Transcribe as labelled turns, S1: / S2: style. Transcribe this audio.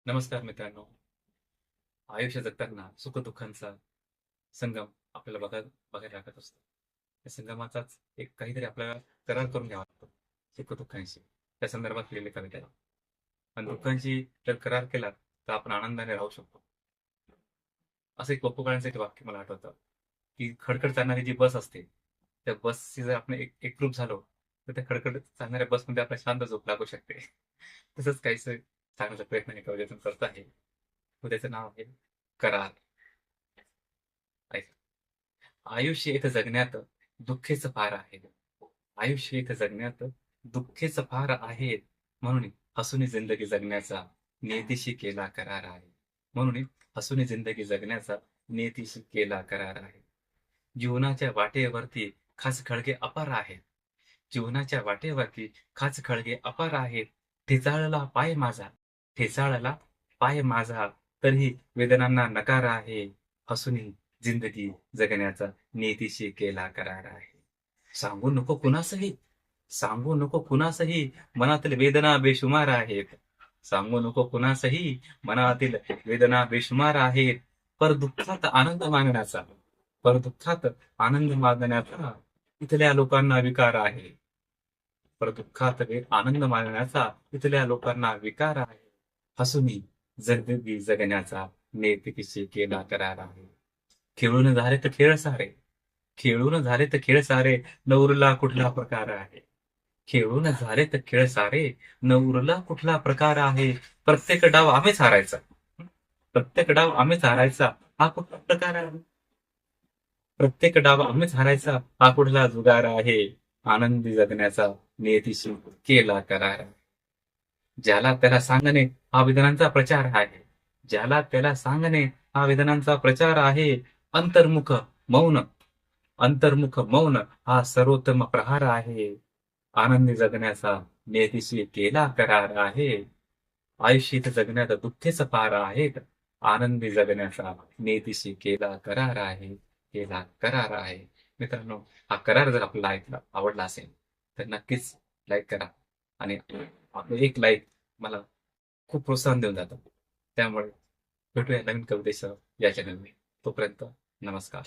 S1: नमस्कार मित्रांनो. आयुष्य जगताना सुख-दुःखांचा संगम आपल्याला बघायला लागत असतो. त्या संगमाचाच एक काहीतरी आपल्याला करार करून घ्यावा लागतो सुख-दुःखांशी. त्या संदर्भात लिहिलेली कविता आहे. आणि दुःखांशी जर करार केला तर आपण आनंदाने राहू शकतो. असं एक पप्पू एक वाक्य मला आठवतं, की खडखड चालणारी जी बस असते, त्या बसची जर आपण एकरूप झालो, तर त्या खडखड चालणाऱ्या बसमध्ये आपल्याला शांत झोप लागू शकते. तसंच काहीसं सांगण्याचा प्रयत्न या कवितेतून करत आहे. कवितेचं नाव आहे करार. ऐका. आयुष्य इथं जगण्यात दुःखेच फार आहे. आयुष्य इथं जगण्यात दुःखेच फार आहेत. म्हणून हसून जिंदगी जगण्याचा नियतीशी केला करार आहे. म्हणून हसून जिंदगी जगण्याचा नियतीशी केला करार आहे. जीवनाच्या वाटेवरती खास खळगे अपार आहेत. जीवनाच्या वाटेवरती खाच खळगे अपार आहेत. ठेचाळला पाय माझा, ठेचाळला पाय माझा, तरीही वेदनांना नकार आहे. हसूनही जिंदगी जगण्याचा नियतीशी केला करार आहे. सांगू नको कुणासही, सांगू नको कुणासही, मनातील वेदना बेशुमार आहेत. सांगू नको कुणासही, मनातील वेदना बेशुमार आहेत. पर दुःखात आनंद मागण्याचा, पर दुःखात आनंद मागण्याचा इथल्या लोकांना विकार आहे. पर दुःखात आनंद मानण्याचा इथल्या लोकांना विकार आहे. हसूनी जिंदगी जगण्याचा नेतिकीशी केला करार आहे. खेळून झाले तर खेळ सारे, खेळून झाले तर खेळ सारे, न कुठला प्रकार आहे. खेळून झाले तर खेळ सारे, न कुठला प्रकार आहे. प्रत्येक डाव आम्हीच हारायचा, प्रत्येक डाव आम्हीच हारायचा, हा कुठला प्रकार आहे. प्रत्येक डाव आम्हीच हारायचा, हा कुठला जुगार आहे. आनंदी जगण्याचा नियतीशी केला करार. ज्याला त्याला सांगणे हा विधानांचा प्रचार आहे. ज्याला त्याला सांगणे हा विधानांचा प्रचार आहे. अंतर्मुख मौन, अंतर्मुख मौन हा सर्वोत्तम प्रहार आहे. आनंदी जगण्याचा नियतीशी केला करार आहे. आयुष्यात जगण्यात दुःखेच पार आहेत. आनंदी जगण्याचा नियतीशी केला करार आहे. केला करार आहे. मित्रांनो, हा करार जर आपल्याला आवडला असेल तर नक्कीच लाईक करा. आणि आपलं एक लाईक मला खूप प्रोत्साहन देऊन जातं. त्यामुळे भेटूया नवीन कवितेसह या चॅनलवर. तोपर्यंत नमस्कार.